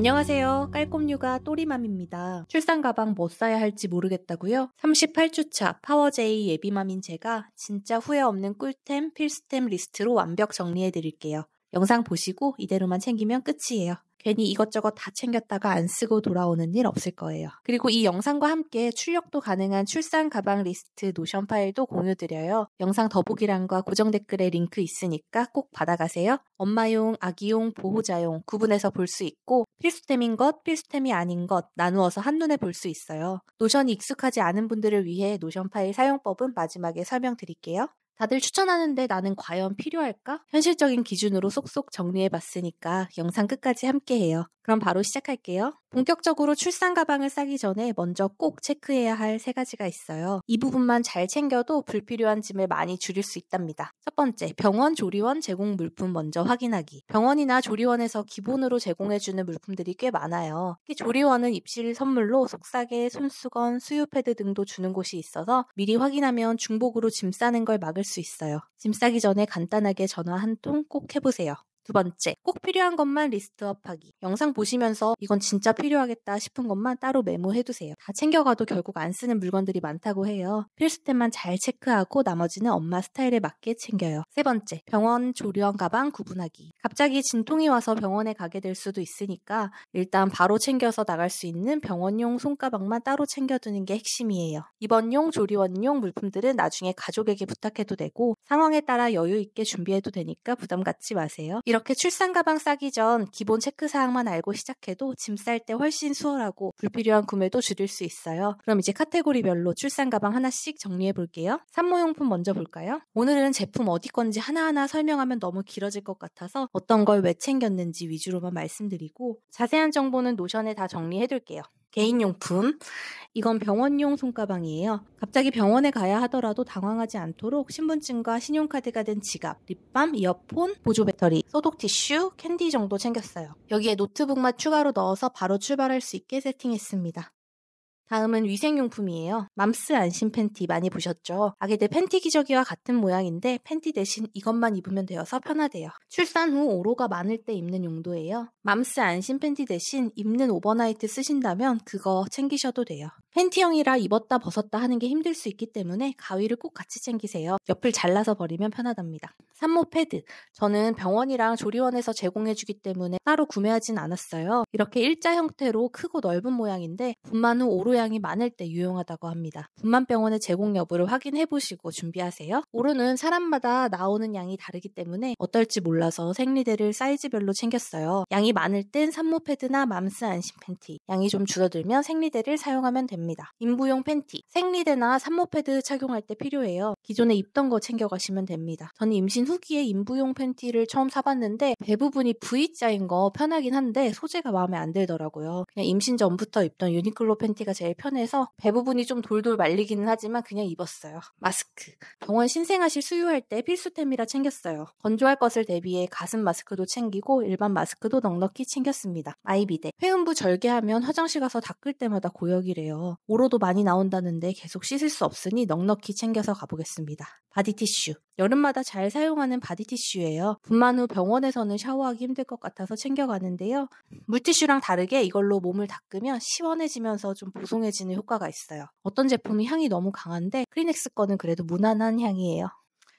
안녕하세요. 깔꼼육아 또리맘입니다. 출산 가방 뭐 싸야 할지 모르겠다고요? 38주차 파워제이 예비맘인 제가 진짜 후회 없는 꿀템, 필수템 리스트로 완벽 정리해드릴게요. 영상 보시고 이대로만 챙기면 끝이에요. 괜히 이것저것 다 챙겼다가 안 쓰고 돌아오는 일 없을 거예요. 그리고 이 영상과 함께 출력도 가능한 출산 가방 리스트 노션 파일도 공유드려요. 영상 더보기란과 고정 댓글에 링크 있으니까 꼭 받아가세요. 엄마용, 아기용, 보호자용 구분해서 볼 수 있고 필수템인 것, 필수템이 아닌 것 나누어서 한눈에 볼 수 있어요. 노션이 익숙하지 않은 분들을 위해 노션 파일 사용법은 마지막에 설명드릴게요. 다들 추천하는데 나는 과연 필요할까? 현실적인 기준으로 쏙쏙 정리해봤으니까 영상 끝까지 함께해요. 그럼 바로 시작할게요. 본격적으로 출산 가방을 싸기 전에 먼저 꼭 체크해야 할 3가지가 있어요. 이 부분만 잘 챙겨도 불필요한 짐을 많이 줄일 수 있답니다. 첫 번째, 병원 조리원 제공 물품 먼저 확인하기. 병원이나 조리원에서 기본으로 제공해주는 물품들이 꽤 많아요. 특히 조리원은 입실 선물로 속삭이, 손수건, 수유 패드 등도 주는 곳이 있어서 미리 확인하면 중복으로 짐 싸는 걸 막을 수 있어요. 짐 싸기 전에 간단하게 전화 한 통 꼭 해보세요. 두 번째, 꼭 필요한 것만 리스트업하기. 영상 보시면서 이건 진짜 필요하겠다 싶은 것만 따로 메모해두세요. 다 챙겨가도 결국 안 쓰는 물건들이 많다고 해요. 필수템만 잘 체크하고 나머지는 엄마 스타일에 맞게 챙겨요. 세 번째, 병원 조리원 가방 구분하기. 갑자기 진통이 와서 병원에 가게 될 수도 있으니까 일단 바로 챙겨서 나갈 수 있는 병원용 손가방만 따로 챙겨두는 게 핵심이에요. 입원용, 조리원용 물품들은 나중에 가족에게 부탁해도 되고 상황에 따라 여유 있게 준비해도 되니까 부담 갖지 마세요. 이렇게 출산 가방 싸기 전 기본 체크사항만 알고 시작해도 짐 쌀 때 훨씬 수월하고 불필요한 구매도 줄일 수 있어요. 그럼 이제 카테고리별로 출산 가방 하나씩 정리해 볼게요. 산모용품 먼저 볼까요? 오늘은 제품 어디 건지 하나하나 설명하면 너무 길어질 것 같아서 어떤 걸 왜 챙겼는지 위주로만 말씀드리고 자세한 정보는 노션에 다 정리해 둘게요. 개인용품. 이건 병원용 손가방이에요. 갑자기 병원에 가야 하더라도 당황하지 않도록 신분증과 신용카드가 든 지갑, 립밤, 이어폰, 보조 배터리, 소독 티슈, 캔디 정도 챙겼어요. 여기에 노트북만 추가로 넣어서 바로 출발할 수 있게 세팅했습니다. 다음은 위생용품이에요. 맘스 안심 팬티 많이 보셨죠? 아기들 팬티 기저귀와 같은 모양인데 팬티 대신 이것만 입으면 되어서 편하대요. 출산 후 오로가 많을 때 입는 용도예요. 맘스 안심 팬티 대신 입는 오버나이트 쓰신다면 그거 챙기셔도 돼요. 팬티형이라 입었다 벗었다 하는 게 힘들 수 있기 때문에 가위를 꼭 같이 챙기세요. 옆을 잘라서 버리면 편하답니다. 산모 패드. 저는 병원이랑 조리원에서 제공해주기 때문에 따로 구매하진 않았어요. 이렇게 일자 형태로 크고 넓은 모양인데 분만 후 오로양이 많을 때 유용하다고 합니다. 분만병원의 제공 여부를 확인해보시고 준비하세요. 오로는 사람마다 나오는 양이 다르기 때문에 어떨지 몰라서 생리대를 사이즈별로 챙겼어요. 양이 많을 땐 산모 패드나 맘스 안심 팬티, 양이 좀 줄어들면 생리대를 사용하면 됩니다. 인부용 팬티, 생리대나 산모 패드 착용할 때 필요해요. 기존에 입던 거 챙겨가시면 됩니다. 저는 임신 후기에 인부용 팬티를 처음 사봤는데 배 부분이 V자인 거 편하긴 한데 소재가 마음에 안 들더라고요. 그냥 임신 전부터 입던 유니클로 팬티가 제일 편해서 배 부분이 좀 돌돌 말리기는 하지만 그냥 입었어요. 마스크. 병원 신생아실 수유할 때 필수템이라 챙겼어요. 건조할 것을 대비해 가슴 마스크도 챙기고 일반 마스크도 넉넉히 챙겼습니다. 아이비데. 회음부 절개하면 화장실 가서 닦을 때마다 고역이래요. 오로도 많이 나온다는데 계속 씻을 수 없으니 넉넉히 챙겨서 가보겠습니다. 바디티슈. 여름마다 잘 사용하는 바디티슈예요. 분만 후 병원에서는 샤워하기 힘들 것 같아서 챙겨가는데요. 물티슈랑 다르게 이걸로 몸을 닦으면 시원해지면서 좀 보송해지는 효과가 있어요. 어떤 제품이 향이 너무 강한데 크리넥스 거는 그래도 무난한 향이에요.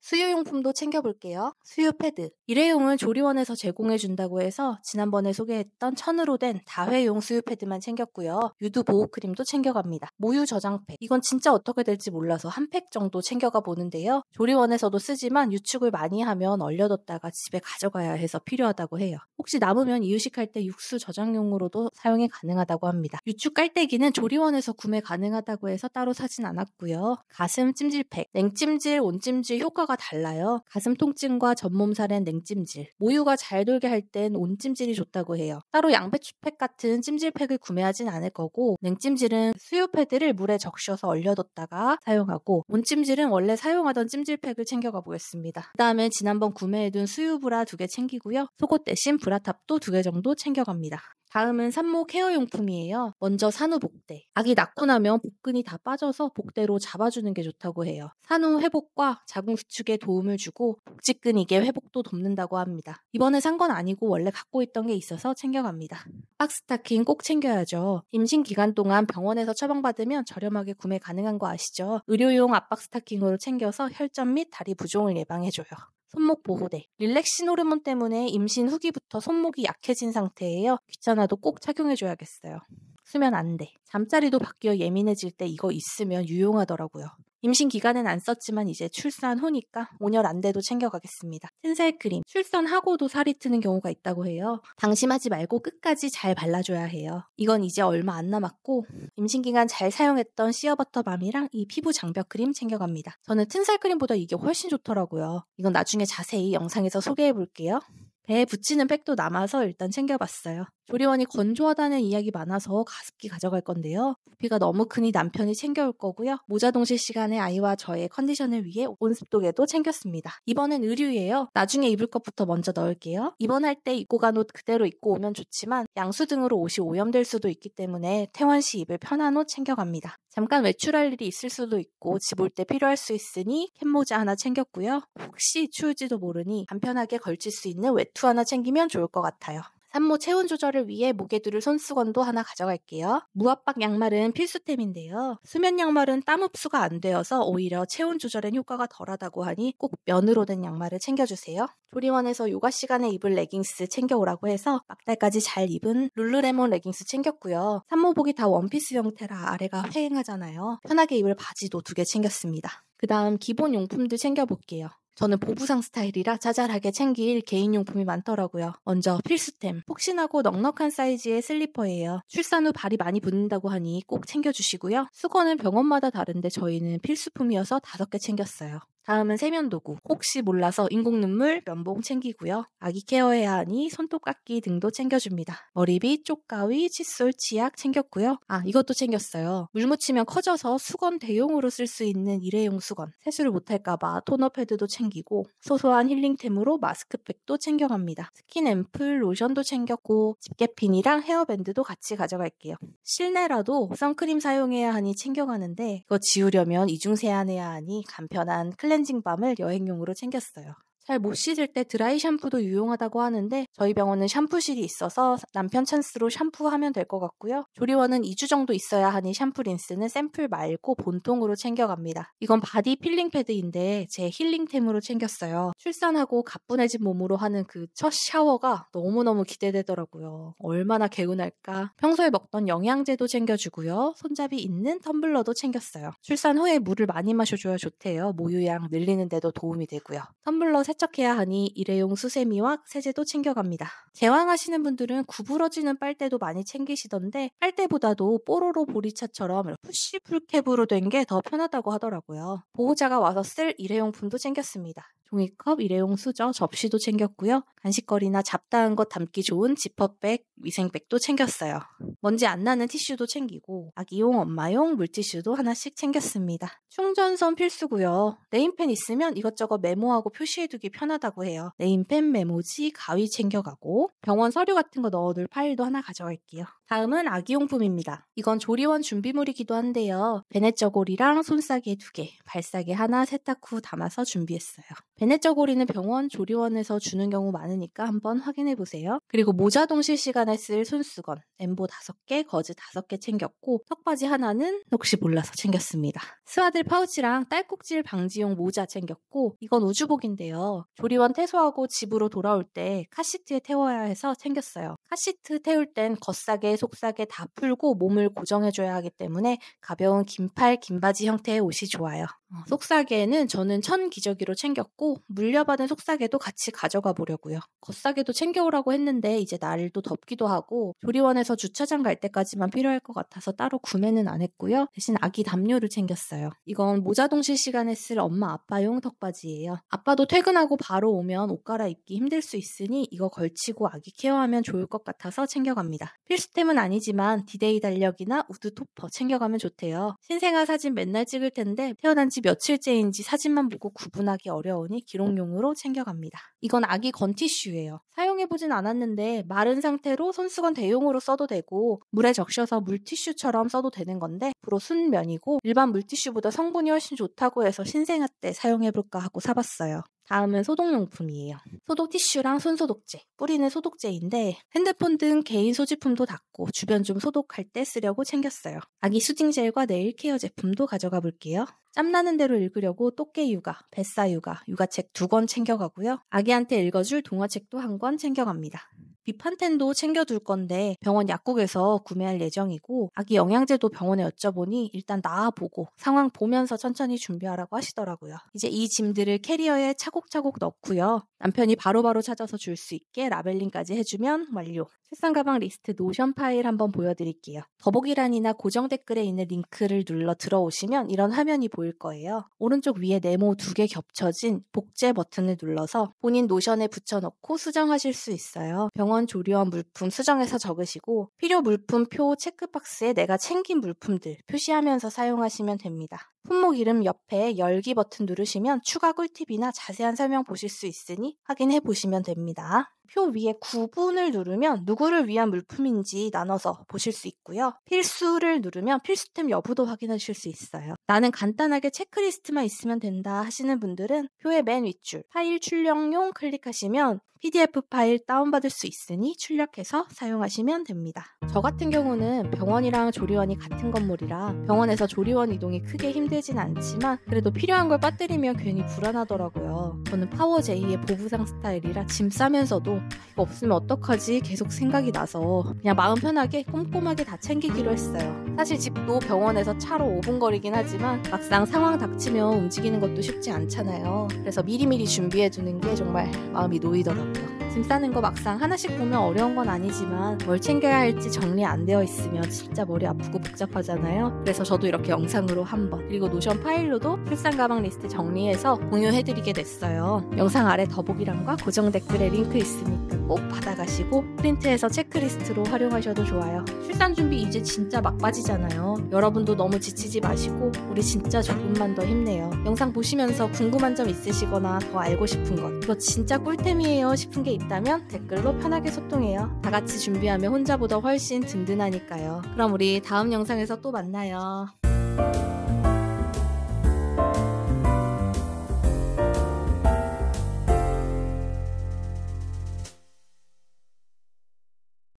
수유용품도 챙겨볼게요. 수유 패드. 일회용은 조리원에서 제공해준다고 해서 지난번에 소개했던 천으로 된 다회용 수유 패드만 챙겼고요. 유두 보호 크림도 챙겨갑니다. 모유 저장팩. 이건 진짜 어떻게 될지 몰라서 한 팩 정도 챙겨가 보는데요. 조리원에서도 쓰지만 유축을 많이 하면 얼려뒀다가 집에 가져가야 해서 필요하다고 해요. 혹시 남으면 이유식할 때 육수 저장용으로도 사용이 가능하다고 합니다. 유축 깔때기는 조리원에서 구매 가능하다고 해서 따로 사진 않았고요. 가슴 찜질팩. 냉찜질, 온찜질 효과가 달라요. 가슴 통증과 전몸살엔 냉찜질, 모유가 잘 돌게 할 땐 온찜질이 좋다고 해요. 따로 양배추팩 같은 찜질팩을 구매하진 않을 거고 냉찜질은 수유 패드를 물에 적셔서 얼려뒀다가 사용하고 온찜질은 원래 사용하던 찜질팩을 챙겨가 보겠습니다. 그 다음에 지난번 구매해둔 수유 브라 2개 챙기고요. 속옷 대신 브라탑도 2개 정도 챙겨갑니다. 다음은 산모 케어용품이에요. 먼저 산후 복대. 아기 낳고 나면 복근이 다 빠져서 복대로 잡아주는 게 좋다고 해요. 산후 회복과 자궁 구축에 도움을 주고 복직근 이개 회복도 돕는다고 합니다. 이번에 산 건 아니고 원래 갖고 있던 게 있어서 챙겨갑니다. 압박 스타킹 꼭 챙겨야죠. 임신 기간 동안 병원에서 처방받으면 저렴하게 구매 가능한 거 아시죠? 의료용 압박 스타킹으로 챙겨서 혈전 및 다리 부종을 예방해줘요. 손목 보호대. 릴렉신 호르몬 때문에 임신 후기부터 손목이 약해진 상태예요. 귀찮아도 꼭 착용해줘야겠어요. 수면 안대. 잠자리도 바뀌어 예민해질 때 이거 있으면 유용하더라고요. 임신 기간엔 안 썼지만 이제 출산 후니까 온열 안대도 챙겨가겠습니다. 튼살 크림. 출산하고도 살이 트는 경우가 있다고 해요. 방심하지 말고 끝까지 잘 발라줘야 해요. 이건 이제 얼마 안 남았고 임신 기간 잘 사용했던 시어버터 밤이랑 이 피부 장벽 크림 챙겨갑니다. 저는 튼살 크림보다 이게 훨씬 좋더라고요. 이건 나중에 자세히 영상에서 소개해볼게요. 배에 붙이는 팩도 남아서 일단 챙겨봤어요. 조리원이 건조하다는 이야기 많아서 가습기 가져갈 건데요. 부피가 너무 크니 남편이 챙겨올 거고요. 모자 동실 시간에 아이와 저의 컨디션을 위해 온습도계도 챙겼습니다. 이번엔 의류예요. 나중에 입을 것부터 먼저 넣을게요. 입원할 때 입고 간 옷 그대로 입고 오면 좋지만 양수 등으로 옷이 오염될 수도 있기 때문에 퇴원 시 입을 편한 옷 챙겨갑니다. 잠깐 외출할 일이 있을 수도 있고 집 올 때 필요할 수 있으니 캡모자 하나 챙겼고요. 혹시 추울지도 모르니 간편하게 걸칠 수 있는 외투 하나 챙기면 좋을 것 같아요. 산모 체온 조절을 위해 목에 두를 손수건도 하나 가져갈게요. 무압박 양말은 필수템인데요. 수면 양말은 땀 흡수가 안 되어서 오히려 체온 조절엔 효과가 덜하다고 하니 꼭 면으로 된 양말을 챙겨주세요. 조리원에서 요가 시간에 입을 레깅스 챙겨오라고 해서 막달까지 잘 입은 룰루레몬 레깅스 챙겼고요. 산모복이 다 원피스 형태라 아래가 휑하잖아요. 편하게 입을 바지도 2개 챙겼습니다. 그 다음 기본 용품들 챙겨볼게요. 저는 보부상 스타일이라 자잘하게 챙길 개인용품이 많더라고요. 먼저 필수템, 폭신하고 넉넉한 사이즈의 슬리퍼예요. 출산 후 발이 많이 붓는다고 하니 꼭 챙겨주시고요. 수건은 병원마다 다른데 저희는 필수품이어서 5개 챙겼어요. 다음은 세면도구. 혹시 몰라서 인공눈물, 면봉 챙기고요. 아기 케어해야 하니 손톱깎이 등도 챙겨줍니다. 머리빗, 쪽가위, 칫솔, 치약 챙겼고요. 이것도 챙겼어요. 물 묻히면 커져서 수건 대용으로 쓸 수 있는 일회용 수건. 세수를 못할까봐 토너 패드도 챙기고 소소한 힐링템으로 마스크팩도 챙겨갑니다. 스킨 앰플, 로션도 챙겼고 집게핀이랑 헤어밴드도 같이 가져갈게요. 실내라도 선크림 사용해야 하니 챙겨가는데 이거 지우려면 이중 세안해야 하니 간편한 클렌징 밤을 여행용으로 챙겼어요. 잘 못 씻을 때 드라이 샴푸도 유용하다고 하는데 저희 병원은 샴푸실이 있어서 남편 찬스로 샴푸하면 될 것 같고요. 조리원은 2주 정도 있어야 하니 샴푸 린스는 샘플 말고 본통으로 챙겨갑니다. 이건 바디 필링 패드인데 제 힐링템으로 챙겼어요. 출산하고 가뿐해진 몸으로 하는 그 첫 샤워가 너무너무 기대되더라고요. 얼마나 개운할까. 평소에 먹던 영양제도 챙겨주고요. 손잡이 있는 텀블러도 챙겼어요. 출산 후에 물을 많이 마셔줘야 좋대요. 모유양 늘리는 데도 도움이 되고요. 텀블러 세척해야 하니 일회용 수세미와 세제도 챙겨갑니다. 제왕하시는 분들은 구부러지는 빨대도 많이 챙기시던데 빨대보다도 뽀로로 보리차처럼 푸시 풀캡으로 된 게 더 편하다고 하더라고요. 보호자가 와서 쓸 일회용품도 챙겼습니다. 종이컵, 일회용 수저, 접시도 챙겼고요. 간식거리나 잡다한 것 담기 좋은 지퍼백, 위생백도 챙겼어요. 먼지 안 나는 티슈도 챙기고 아기용, 엄마용 물티슈도 하나씩 챙겼습니다. 충전선 필수고요. 네임펜 있으면 이것저것 메모하고 표시해두기 편하다고 해요. 네임펜, 메모지, 가위 챙겨가고 병원 서류 같은 거 넣어둘 파일도 하나 가져갈게요. 다음은 아기용품입니다. 이건 조리원 준비물이기도 한데요. 베넷저고리랑 손싸개 2개, 발싸개 하나 세탁 후 담아서 준비했어요. 베넷저고리는 병원 조리원에서 주는 경우 많으니까 한번 확인해보세요. 그리고 모자 동실 시간에 쓸 손수건, 엠보 5개, 거즈 5개 챙겼고 턱바지 하나는 혹시 몰라서 챙겼습니다. 스와들 파우치랑 딸꾹질 방지용 모자 챙겼고 이건 우주복인데요. 조리원 퇴소하고 집으로 돌아올 때 카시트에 태워야 해서 챙겼어요. 카시트 태울 땐 겉싸개, 속싸개 다 풀고 몸을 고정해줘야 하기 때문에 가벼운 긴팔, 긴바지 형태의 옷이 좋아요. 속싸개는 저는 천기저귀로 챙겼고 물려받은 속싸개도 같이 가져가 보려고요. 겉싸개도 챙겨오라고 했는데 이제 날도 덥기도 하고 조리원에서 주차장 갈 때까지만 필요할 것 같아서 따로 구매는 안 했고요. 대신 아기 담요를 챙겼어요. 이건 모자 동실 시간에 쓸 엄마 아빠용 턱바지예요. 아빠도 퇴근하고 바로 오면 옷 갈아입기 힘들 수 있으니 이거 걸치고 아기 케어하면 좋을 것 같아서 챙겨갑니다. 필수템은 아니지만 디데이 달력이나 우드 토퍼 챙겨가면 좋대요. 신생아 사진 맨날 찍을 텐데 태어난 지 며칠째인지 사진만 보고 구분하기 어려우니 기록용으로 챙겨갑니다. 이건 아기 건티슈예요. 사용해 사용해보진 않았는데 마른 상태로 손수건 대용으로 써도 되고 물에 적셔서 물티슈처럼 써도 되는 건데 앞으로 순면이고 일반 물티슈보다 성분이 훨씬 좋다고 해서 신생아 때 사용해볼까 하고 사봤어요. 다음은 소독용품이에요. 소독 티슈랑 손소독제, 뿌리는 소독제인데 핸드폰 등 개인 소지품도 닦고 주변 좀 소독할 때 쓰려고 챙겼어요. 아기 수딩 젤과 네일 케어 제품도 가져가 볼게요. 짬나는 대로 읽으려고 똑개 육아, 뱃사 육아, 육아책 2권 챙겨가고요. 아기한테 읽어줄 동화책도 1권 챙겨갑니다. 비판텐도 챙겨둘 건데 병원 약국에서 구매할 예정이고 아기 영양제도 병원에 여쭤보니 일단 나와보고 상황 보면서 천천히 준비하라고 하시더라고요. 이제 이 짐들을 캐리어에 차곡차곡 넣고요. 남편이 바로바로 찾아서 줄 수 있게 라벨링까지 해주면 완료. 출산 가방 리스트 노션 파일 한번 보여드릴게요. 더보기란이나 고정 댓글에 있는 링크를 눌러 들어오시면 이런 화면이 보일 거예요. 오른쪽 위에 네모 2개 겹쳐진 복제 버튼을 눌러서 본인 노션에 붙여넣고 수정하실 수 있어요. 병원 조리원 물품 수정해서 적으시고 필요 물품표 체크박스에 내가 챙긴 물품들 표시하면서 사용하시면 됩니다. 품목 이름 옆에 열기 버튼 누르시면 추가 꿀팁이나 자세한 설명 보실 수 있으니 확인해 보시면 됩니다. 표 위에 구분을 누르면 누구를 위한 물품인지 나눠서 보실 수 있고요. 필수를 누르면 필수템 여부도 확인하실 수 있어요. 나는 간단하게 체크리스트만 있으면 된다 하시는 분들은 표의 맨 윗줄 파일 출력용 클릭하시면 PDF 파일 다운받을 수 있으니 출력해서 사용하시면 됩니다. 저 같은 경우는 병원이랑 조리원이 같은 건물이라 병원에서 조리원 이동이 크게 힘들진 않지만 그래도 필요한 걸 빠뜨리면 괜히 불안하더라고요. 저는 파워제이의 보부상 스타일이라 짐 싸면서도 이거 없으면 어떡하지 계속 생각이 나서 그냥 마음 편하게 꼼꼼하게 다 챙기기로 했어요. 사실 집도 병원에서 차로 5분 거리긴 하지만 막상 상황 닥치면 움직이는 것도 쉽지 않잖아요. 그래서 미리미리 준비해두는 게 정말 마음이 놓이더라고요. 짐 싸는 거 막상 하나씩 보면 어려운 건 아니지만 뭘 챙겨야 할지 정리 안 되어 있으면 진짜 머리 아프고 복잡하잖아요. 그래서 저도 이렇게 영상으로 한번 그리고 노션 파일로도 출산 가방 리스트 정리해서 공유해드리게 됐어요. 영상 아래 더보기란과 고정 댓글에 링크 있으니까 꼭 받아가시고 프린트해서 체크리스트로 활용하셔도 좋아요. 출산 준비 이제 진짜 막바지잖아요. 여러분도 너무 지치지 마시고 우리 진짜 조금만 더 힘내요. 영상 보시면서 궁금한 점 있으시거나 더 알고 싶은 것 이거 진짜 꿀템이에요 싶은 게 있다면 댓글로 편하게 소통해요. 다 같이 준비하면 혼자보다 훨씬 든든하니까요. 그럼 우리 다음 영상에서 또 만나요.